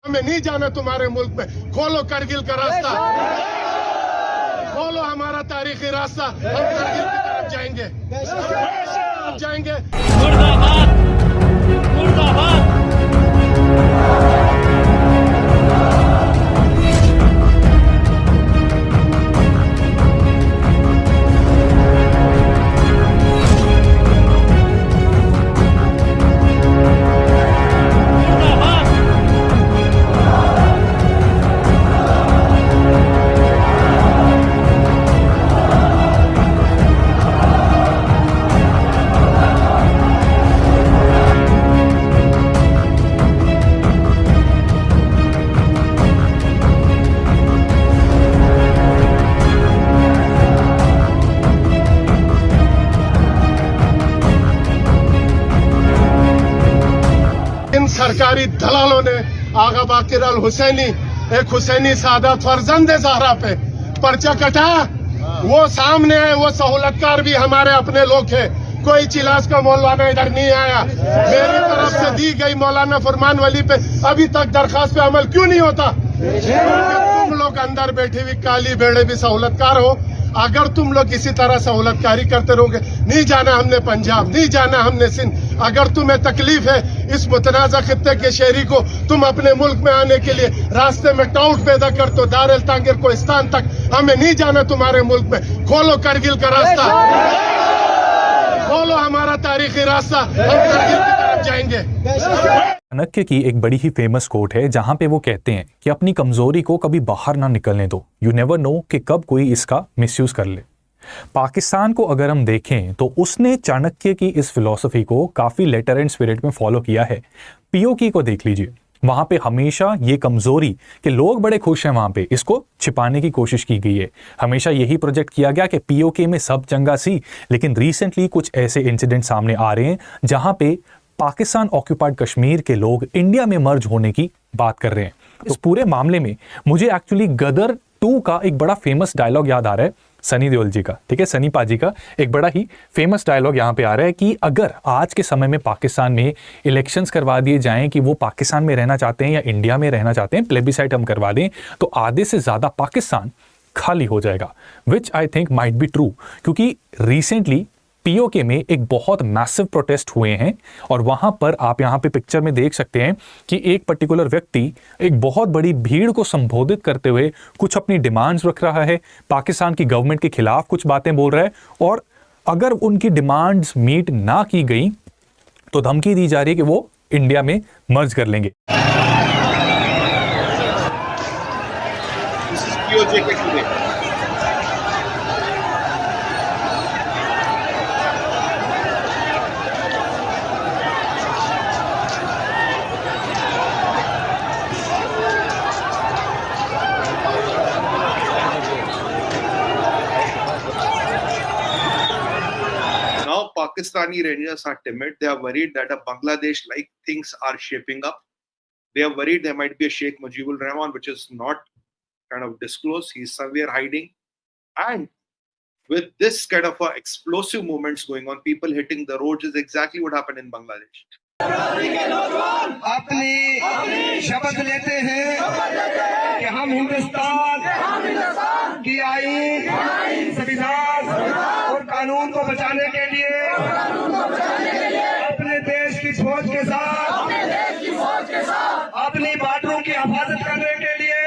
हमें नहीं जाना तुम्हारे मुल्क में। खोलो करगिल का रास्ता, खोलो हमारा तारीखी रास्ता। हम करगिल की तरफ जाएंगे। मुर्दाबाद, मुर्दाबाद। सरकारी दलालों ने आगा बाकिर अल हुसैनी, एक हुसैनी सादात फर्जंद ज़हरा पे पर्चा कटा। वो सामने है, वो सहूलतकार भी हमारे अपने लोग हैं। कोई चिलास का मौलाना इधर नहीं आया। मेरी तरफ से दी गई मौलाना फरमान वली पे अभी तक दरखास्त पे अमल क्यों नहीं होता? तुम लोग अंदर बैठे हुए काली भेड़े भी सहूलतकार हो। अगर तुम लोग इसी तरह सहूलतकारी करते रहोगे, नहीं जाना हमने पंजाब, नहीं जाना हमने सिंध। अगर तुम्हें तकलीफ है इस मुतनाज़ा खित्ते के शहरी को तुम अपने मुल्क में आने के लिए रास्ते में टाउट पैदा कर दो, दारुल तांगिर कोहिस्तान तक। हमें नहीं जाना तुम्हारे मुल्क में। खोलो करगिल का रास्ता, खोलो हमारा तारीखी रास्ता। हम करगिल की तरफ जाएंगे। चाणक्य की एक बड़ी ही फेमस कोट है जहां पे वो कहते हैं कि अपनी कमजोरी को कभी बाहर ना निकलने दो। यू नेवर नो कि कब कोई इसका मिसयूज कर ले। पाकिस्तान को अगर हम देखें तो उसने चाणक्य की इस फिलॉसफी को काफी लेटर एंड स्पिरिट में फॉलो किया है। पीओके को देख लीजिए, वहां पे हमेशा ये कमजोरी कि लोग बड़े खुश हैं वहां पे, इसको छिपाने की कोशिश की गई है। हमेशा यही प्रोजेक्ट किया गया कि पीओके में सब चंगा सी, लेकिन रिसेंटली कुछ ऐसे इंसिडेंट सामने आ रहे हैं जहां पे पाकिस्तान ऑक्यूपाइड कश्मीर के लोग इंडिया में मर्ज होने की बात कर रहे हैं। इस पूरे मामले में मुझे एक्चुअली गदर 2 का एक बड़ा फेमस डायलॉग याद आ रहा है, सनी देओल जी का। ठीक है, सनी पाजी का एक बड़ा ही फेमस डायलॉग यहाँ पे आ रहा है कि अगर आज के समय में पाकिस्तान में इलेक्शंस करवा दिए जाएं कि वो पाकिस्तान में रहना चाहते हैं या इंडिया में रहना चाहते हैं, प्लेबिसाइट हम करवा दें, तो आधे से ज्यादा पाकिस्तान खाली हो जाएगा। Which I think might be true, क्योंकि रिसेंटली पीओके में एक बहुत मैसिव प्रोटेस्ट हुए हैं और वहां पर आप यहां पे पिक्चर में देख सकते हैं कि एक पर्टिकुलर व्यक्ति एक बहुत बड़ी भीड़ को संबोधित करते हुए कुछ अपनी डिमांड्स रख रहा है, पाकिस्तान की गवर्नमेंट के खिलाफ कुछ बातें बोल रहा है, और अगर उनकी डिमांड्स मीट ना की गई तो धमकी दी जा रही है कि वो इंडिया में मर्ज कर लेंगे। Pakistani Rangers are timid. They are worried that a Bangladesh-like things are shaping up. They are worried there might be a Sheikh Mujibur Rahman, which is not kind of disclosed. He's somewhere hiding. And with this kind of explosive movements going on, people hitting the roads is exactly what happened in Bangladesh. अपनी शपथ लेते हैं कि हम हिंदुस्तान की आईन, संविधान और कानून को बचाने के लिए अपने देश की फौज के साथ अपनी बार्डरों की हिफाजत करने के लिए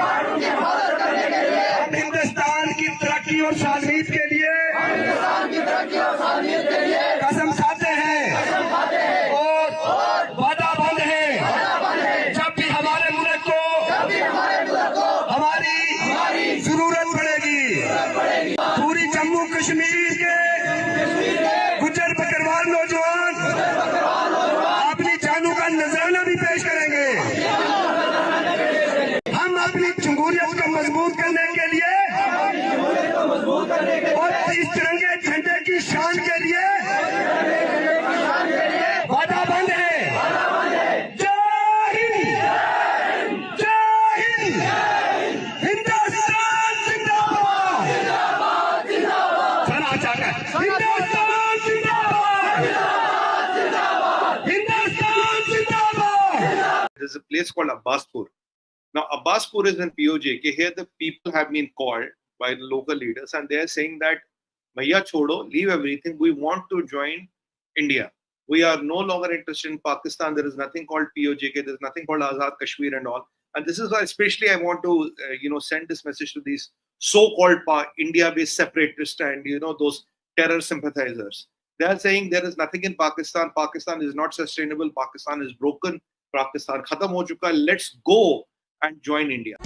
हम हिंदुस्तान की तरक्की और सालमीत के लिए कसम खाते हैं और वादाबंद हैं। जब भी हमारे मुल्क को हमारी जरूरत पड़ेगी, पूरी जम्मू कश्मीर के गुज्जर बकरवाल नौजवान अपनी जानों का नजराना भी पेश करेंगे। हम अपनी जमहूरियत को मजबूत करने के लिए और इस तिरंगे झंडे की शान के लिए वादाबंद है। जय हिंद, जय हिंद, हिंदुस्तान जिंदाबाद, हिंदुस्तान जिंदाबाद, हिंदुस्तान जिंदाबाद। There's a place place called Abbaspur. Now, Abbaspur is in POJK. Here, the people have been called by the local leaders, and they are saying that, Bhaiya chodo, leave everything. We want to join India. We are no longer interested in Pakistan. There is nothing called POJK. There is nothing called Azad Kashmir and all. And this is why, especially, I want to, send this message to these so-called India-based separatists and, those terror sympathizers. They are saying there is nothing in Pakistan. Pakistan is not sustainable. Pakistan is broken. Pakistan khatam ho chuka. Let's go and join India.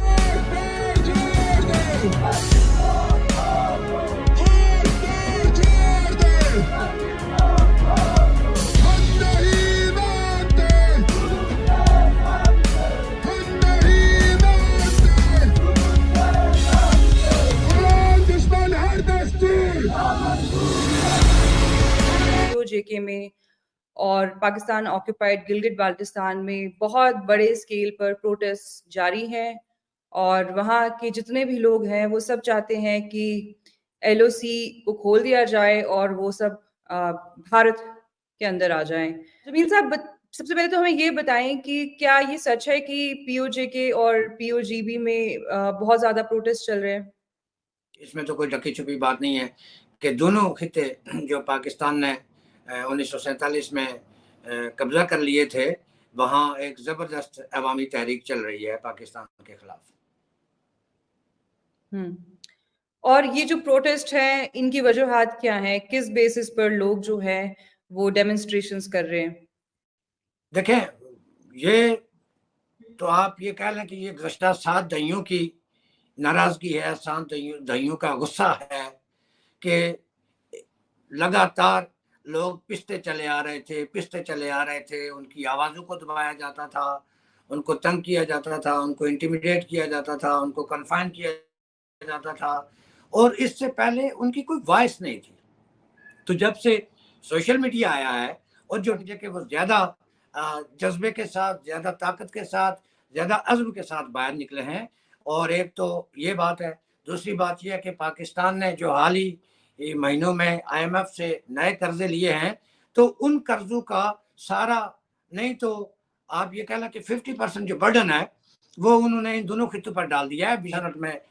POJK में और Pakistan occupied Gilgit Baltistan में बहुत बड़े scale पर protest जारी हैं और वहाँ के जितने भी लोग हैं वो सब चाहते हैं कि LOC को खोल दिया जाए और वो सब भारत के अंदर आ जाएं। जमील साहब, सबसे पहले तो हमें ये बताएं कि क्या ये सच है कि POJK और POGB में बहुत ज्यादा प्रोटेस्ट चल रहे हैं? इसमें तो कोई ढकी छुपी बात नहीं है कि दोनों खिते जो पाकिस्तान ने 1947 में कब्जा कर लिए थे, वहाँ एक जबरदस्त अवामी तहरीक चल रही है पाकिस्तान के खिलाफ। और ये जो प्रोटेस्ट है, इनकी वजूहात क्या है? किस बेसिस पर लोग जो है वो डेमोन्स्ट्रेशंस कर रहे हैं? देखें, ये तो आप ये कह लें कि ये गुज़श्ता 7 दहाइयों की नाराजगी है, 7 दहाइयों का गुस्सा है कि लगातार लोग पिसते चले आ रहे थे, उनकी आवाज़ों को दबाया जाता था, उनको तंग किया जाता था, उनको इंटिमिडेट किया जाता था, उनको कन्फाइन किया जाता था और इससे पहले उनकी कोई वॉइस नहीं थी। तो जब से सोशल मीडिया आया है और जो कि वो ज़्यादा जज्बे के साथ, ज़्यादा ताकत के साथ, ज़्यादा अज़्म के साथ बाहर निकले हैं। और एक तो ये बात है, दूसरी बात यह है कि पाकिस्तान ने जो हाल ही महीनों में IMF से नए कर्जे लिए हैं, तो उन कर्जों का सारा नहीं तो आप ये कह लें कि 50% जो बर्डन है वो उन्होंने इन दोनों खितों पर डाल दिया है। 20 मिनट में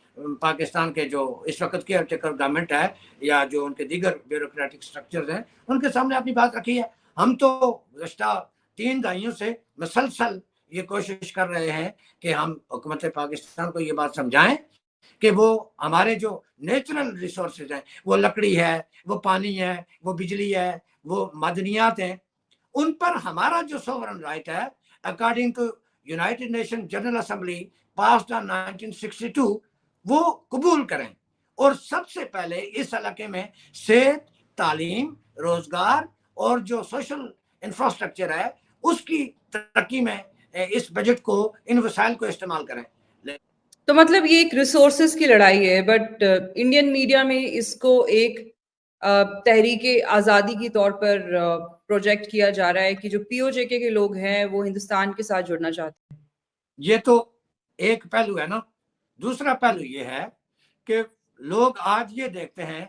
पाकिस्तान के जो इस वक्त की केयरटेकर गवर्नमेंट है या जो उनके दीगर ब्यूरोक्रेटिक स्ट्रक्चर्स हैं, उनके सामने अपनी बात रखी है। हम तो गुज़श्ता 3 दहाइयों से मुसलसल ये कोशिश कर रहे हैं कि हम हुकूमत पाकिस्तान को ये बात समझाएं कि वो हमारे जो नेचुरल रिसोर्सेज हैं, वो लकड़ी है, वो पानी है, वो बिजली है, वो मदनियात हैं, उन पर हमारा जो सोवरेन राइट है according to United Nation General Assembly passed on 1962 वो कबूल करें। और सबसे पहले इस इलाके में सेहत, तालीम, रोजगार और जो सोशल इंफ्रास्ट्रक्चर है उसकी तरक्की में इस बजट को, इन वसाइल को इस्तेमाल करें। तो मतलब ये एक रिसोर्सेज की लड़ाई है, बट इंडियन मीडिया में इसको एक तहरीके आज़ादी की तौर पर प्रोजेक्ट किया जा रहा है कि जो POJK के लोग हैं वो हिंदुस्तान के साथ जुड़ना चाहते हैं। ये तो एक पहलू है ना। दूसरा पहलू ये है कि लोग आज ये देखते हैं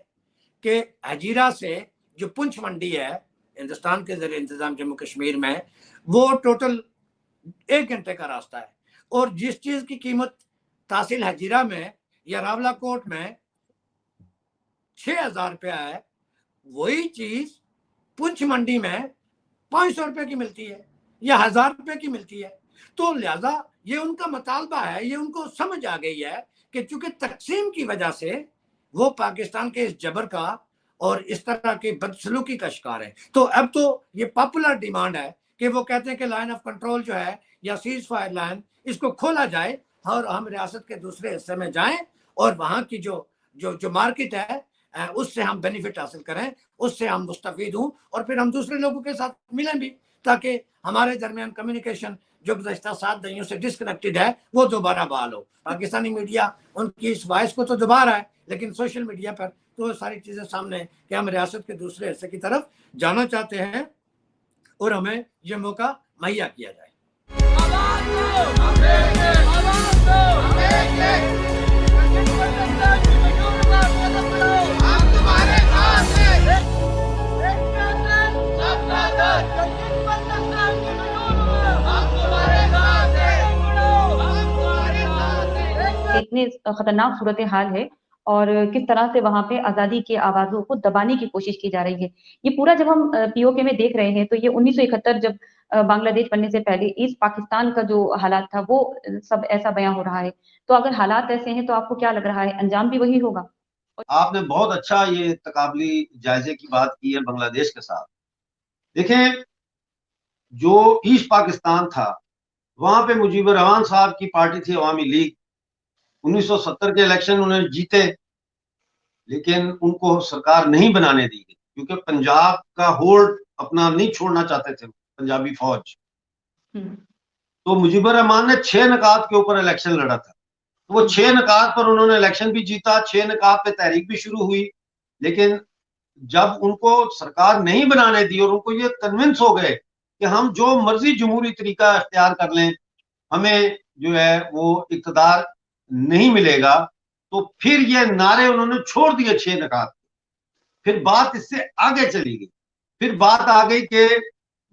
कि हजीरा से जो पुंछ मंडी है हिंदुस्तान के ज़रिए इंतजाम जम्मू कश्मीर में, वो टोटल 1 घंटे का रास्ता है और जिस चीज़ की कीमत तहसील हजीरा में या रावलाकोट में 6000 रुपया है, वही चीज़ पुंछ मंडी में 500 रुपये की मिलती है या 1000 रुपये की मिलती है। तो लिहाजा ये उनका मुतालबा है, ये उनको समझ आ गई है कि चूंकि तकसीम की वजह से वो पाकिस्तान के इस जबर का और इस तरह की बदसलूकी का शिकार है। तो अब तो ये पॉपुलर डिमांड है कि वो कहते हैं कि लाइन ऑफ कंट्रोल जो है या सीज फायर लाइन, इसको खोला जाए और हम रियासत के दूसरे हिस्से में जाएं और वहाँ की जो मार्केट है उससे हम बेनिफिट हासिल करें, उससे हम मुस्तफीद हों और फिर हम दूसरे लोगों के साथ मिलें भी, ताकि हमारे दरमियान कम्युनिकेशन जो गुज़श्ता 7 दहाइयों से डिस्कनेक्टेड है वो दोबारा बहाल हो। पाकिस्तानी मीडिया उनकी इस वॉइस को तो दबा रहा है, लेकिन सोशल मीडिया पर तो सारी चीज़ें सामने कि हम रियासत के दूसरे हिस्से की तरफ जाना चाहते हैं और हमें ये मौका मुहैया किया जाए। कितने खतरनाक सूरत हाल है और किस तरह से वहां पे आजादी की आवाजों को दबाने की कोशिश की जा रही है। ये पूरा जब हम पीओके में देख रहे हैं तो ये 1971 जब बांग्लादेश बनने से पहले ईस्ट पाकिस्तान का जो हालात था वो सब ऐसा बयां हो रहा है। तो अगर हालात ऐसे हैं तो आपको क्या लग रहा है अंजाम भी वही होगा? आपने बहुत अच्छा ये तकाबली जायजे की बात की है बांग्लादेश के साथ। देखें, जो ईस्ट पाकिस्तान था वहां पे मुजीबुर रहमान साहब की पार्टी थी अवामी लीग। 1970 के इलेक्शन उन्होंने जीते, लेकिन उनको सरकार नहीं बनाने दी गई क्योंकि पंजाब का होल्ड अपना नहीं छोड़ना चाहते थे पंजाबी फौज। तो मुजीबुर रहमान ने 6 नकात के ऊपर इलेक्शन लड़ा था। तो वो 6 नकात पर उन्होंने इलेक्शन भी जीता, 6 नकात पे तहरीक भी शुरू हुई। लेकिन जब उनको सरकार नहीं बनाने दी और उनको ये कन्विंस हो गए कि हम जो मर्जी जमहूरी तरीका इख्तियार कर लें, हमें जो है वो इक़्तिदार नहीं मिलेगा, तो फिर ये नारे उन्होंने छोड़ दिए 6 नकात। फिर बात इससे आगे चली गई। फिर बात आ गई कि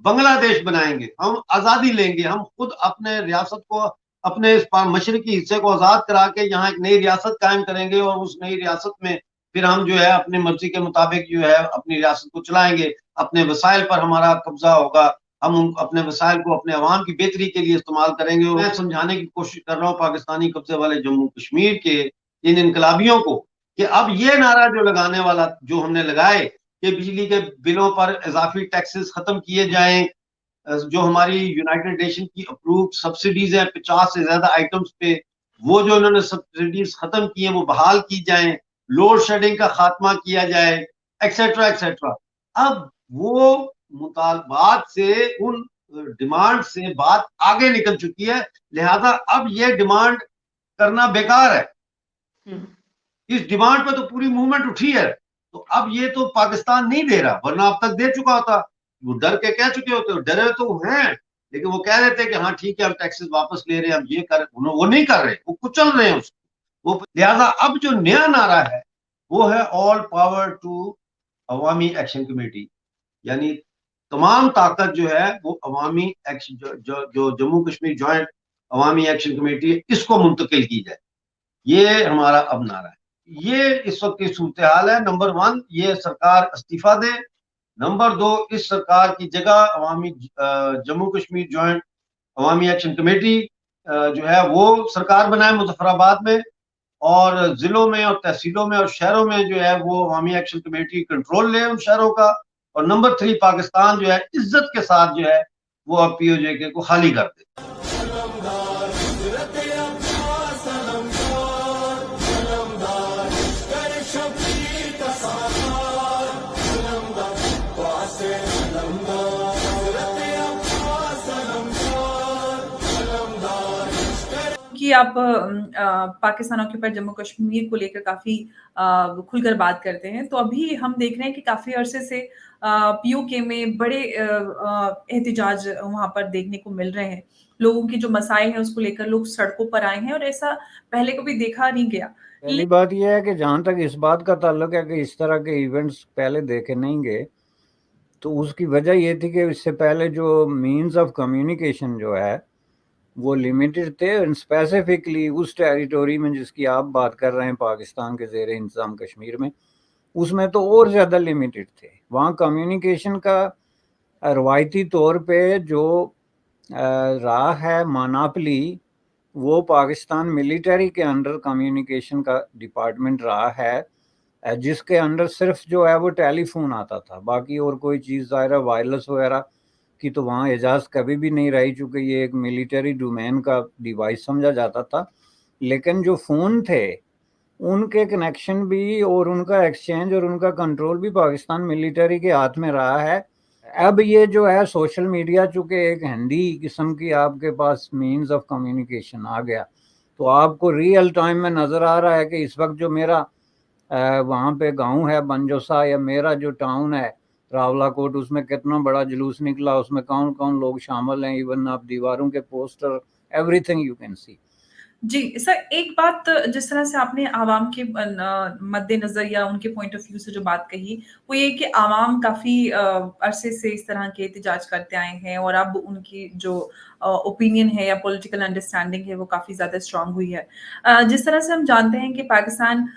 बांग्लादेश बनाएंगे, हम आजादी लेंगे, हम खुद अपने रियासत को, अपने इस मशरकी हिस्से को आजाद करा के यहाँ एक नई रियासत कायम करेंगे और उस नई रियासत में फिर हम जो है अपनी मर्जी के मुताबिक जो है अपनी रियासत को चलाएंगे, अपने वसाइल पर हमारा कब्जा होगा, हम अपने वसाइल को अपने अवाम की बेहतरी के लिए इस्तेमाल करेंगे। और मैं समझाने की कोशिश कर रहा हूँ पाकिस्तानी कब्जे वाले जम्मू कश्मीर के इन इनकलाबियों को कि अब ये नारा जो लगाने वाला जो हमने लगाए कि बिजली के बिलों पर इजाफी टैक्सेस खत्म किए जाएं, जो हमारी यूनाइटेड नेशन की अप्रूव सब्सिडीज है 50 से ज्यादा आइटम्स पे, वो जो उन्होंने सब्सिडीज खत्म की हैं वो बहाल की जाएं, लोड शेडिंग का खात्मा किया जाए, एक्सेट्रा एक्सेट्रा। अब वो मुतालबात से, उन डिमांड से बात आगे निकल चुकी है, लिहाजा अब ये डिमांड करना बेकार है। इस डिमांड पे तो पूरी मूवमेंट उठी है, तो अब ये तो पाकिस्तान नहीं दे रहा, वरना अब तक दे चुका होता। वो डर के कह चुके होते, डरे तो हैं, लेकिन वो कह देते कि हाँ ठीक है हम टैक्सेस वापस ले रहे हैं, हम ये कर, वो नहीं कर रहे, वो कुचल रहे हैं उसको। वो लिहाजा अब जो नया नारा है वो है ऑल पावर टू अवामी एक्शन कमेटी, यानी तमाम ताकत जो है वो अवामी एक्शन, जो जम्मू कश्मीर जॉइंट अवामी एक्शन कमेटी है, इसको मुंतकिल की जाए। ये हमारा अब नारा है। ये इस वक्त की सूरत हाल है। नंबर 1, ये सरकार इस्तीफा दे। नंबर 2, इस सरकार की जगह अवामी जम्मू कश्मीर जॉइंट अवामी एक्शन कमेटी जो है वो सरकार बनाए मुजफ्फराबाद में, और जिलों में और तहसीलों में और शहरों में जो है वो अवामी एक्शन कमेटी कंट्रोल ले उन शहरों का। और नंबर 3, पाकिस्तान जो है इज्जत के साथ जो है वो अब पीओजे को खाली कर दे। कि आप पाकिस्तान ऑक्यूपाइड जम्मू कश्मीर को लेकर काफी खुलकर बात करते हैं, तो अभी हम देख रहे हैं कि काफी अरसे से पीओके में बड़े एहतिजाज वहां पर देखने को मिल रहे हैं। लोगों की जो मसाइल हैं उसको लेकर लोग सड़कों पर आए हैं और ऐसा पहले कभी देखा नहीं गया। पहली बात यह है कि जहां तक इस बात का ताल्लुक है कि इस तरह के इवेंट्स पहले देखे नहीं गए, तो उसकी वजह ये थी कि इससे पहले जो मीन्स ऑफ कम्युनिकेशन जो है वो लिमिटेड थे, स्पेसिफिकली उस टेरिटोरी में जिसकी आप बात कर रहे हैं पाकिस्तान के ज़ेर इंतज़ाम कश्मीर में, उसमें तो और ज़्यादा लिमिटेड थे। वहाँ कम्युनिकेशन का रवायती तौर पे जो रहा है मोनोपोली, वो पाकिस्तान मिलिट्री के अंडर कम्युनिकेशन का डिपार्टमेंट रहा है, जिसके अंडर सिर्फ जो है वो टेलीफोन आता था, बाकी और कोई चीज़ ज़ाहिर वायरलेस वगैरह की तो वहाँ इजाज़त कभी भी नहीं रही, चूँकि ये एक मिलिट्री डोमेन का डिवाइस समझा जाता था। लेकिन जो फ़ोन थे उनके कनेक्शन भी और उनका एक्सचेंज और उनका कंट्रोल भी पाकिस्तान मिलिट्री के हाथ में रहा है। अब ये जो है सोशल मीडिया, चूँकि एक हैंडी किस्म की आपके पास मीन्स ऑफ कम्युनिकेशन आ गया, तो आपको रियल टाइम में नज़र आ रहा है कि इस वक्त जो मेरा वहाँ पे गांव है बनजोसा, या मेरा जो टाउन है रावलाकोट, उसमें कितना बड़ा जुलूस निकला, उसमें कौन कौन लोग शामिल हैं, इवन आप दीवारों के poster, everything you can see. जी, सर एक बात जिस तरह से आपने आवाम के मद्देनज़र या उनके पॉइंट ऑफ व्यू से जो बात कही, वो ये कि आवाम काफ़ी अरसे से इस तरह के एहतजाज करते आए हैं और अब उनकी जो ओपिनियन है या पॉलिटिकल अंडरस्टैंडिंग है, वो काफ़ी ज़्यादा स्ट्रॉन्ग हुई है। जिस तरह से हम जानते हैं कि पाकिस्तान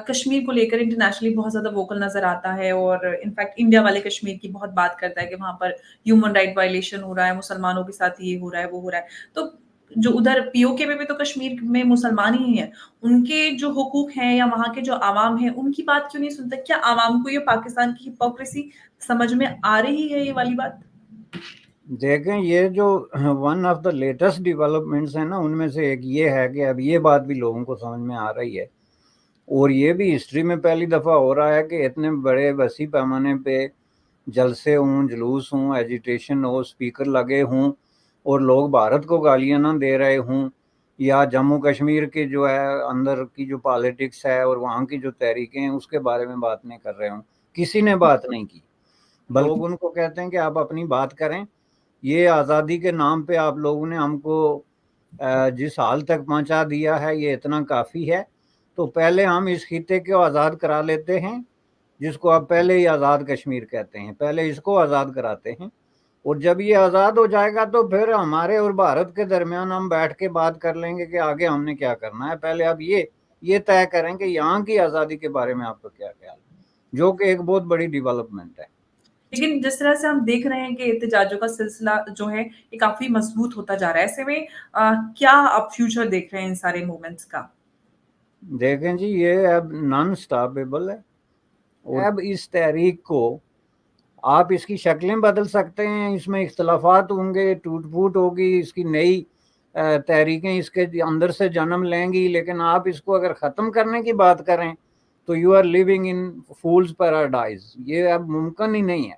कश्मीर को लेकर इंटरनेशनली बहुत ज़्यादा वोकल नज़र आता है और इनफैक्ट इंडिया वाले कश्मीर की बहुत बात करता है कि वहाँ पर ह्यूमन राइट वायलेशन हो रहा है, मुसलमानों के साथ ये हो रहा है, वो हो रहा है। तो जो उधर पीओके में भी तो कश्मीर में मुसलमान ही हैं, उनके जो हुकूक हैं या वहाँ के जो आवाम हैं, उनकी बात क्यों नहीं सुनते? क्या आवाम को ये पाकिस्तान की हिपोक्रेसी समझ में आ रही है ये वाली बात? देखें, ये जो one of the latest developments है ना, उनमें से एक ये है कि अब ये बात भी लोगों को समझ में आ रही है और ये भी हिस्ट्री में पहली दफ़ा हो रहा है कि इतने बड़े वसी पैमाने पे जलसे हों, जुलूस हों, एजिटेशन हो, स्पीकर लगे हों और लोग भारत को गालियां ना दे रहे हों, या जम्मू कश्मीर के जो है अंदर की जो पॉलिटिक्स है और वहाँ की जो तहरीकें हैं उसके बारे में बात नहीं कर रहे हों। किसी ने बात नहीं की, बल्कि लोग उनको कहते हैं कि आप अपनी बात करें, ये आज़ादी के नाम पे आप लोगों ने हमको जिस हाल तक पहुंचा दिया है ये इतना काफ़ी है, तो पहले हम इस खित्ते को आज़ाद करा लेते हैं, जिसको आप पहले ही आज़ाद कश्मीर कहते हैं, पहले इसको आज़ाद कराते हैं और जब ये आज़ाद हो जाएगा तो फिर हमारे और भारत के दरमियान हम बैठ के बात कर लेंगे कि आगे हमने क्या करना है। पहले आप ये तय करें कि यहाँ की आज़ादी के बारे में आपका क्या ख्याल है, जो कि एक बहुत बड़ी डेवलपमेंट है। लेकिन जिस तरह से हम देख रहे हैं कि एहतजाजों का सिलसिला जो है, ये काफ़ी मज़बूत होता जा रहा है। ऐसे में क्या आप फ्यूचर देख रहे हैं इन सारे मूवमेंट्स का? देखें जी, ये अब नॉन स्टॉपेबल है और अब इस तहरीक को आप इसकी शक्लें बदल सकते हैं, इसमें इख्तलाफात होंगे, टूट-फूट होगी, इसकी नई तहरीकें इसके अंदर से जन्म लेंगी, लेकिन आप इसको अगर ख़त्म करने की बात करें तो you are living in fool's paradise. ये अब मुमकिन ही नहीं है।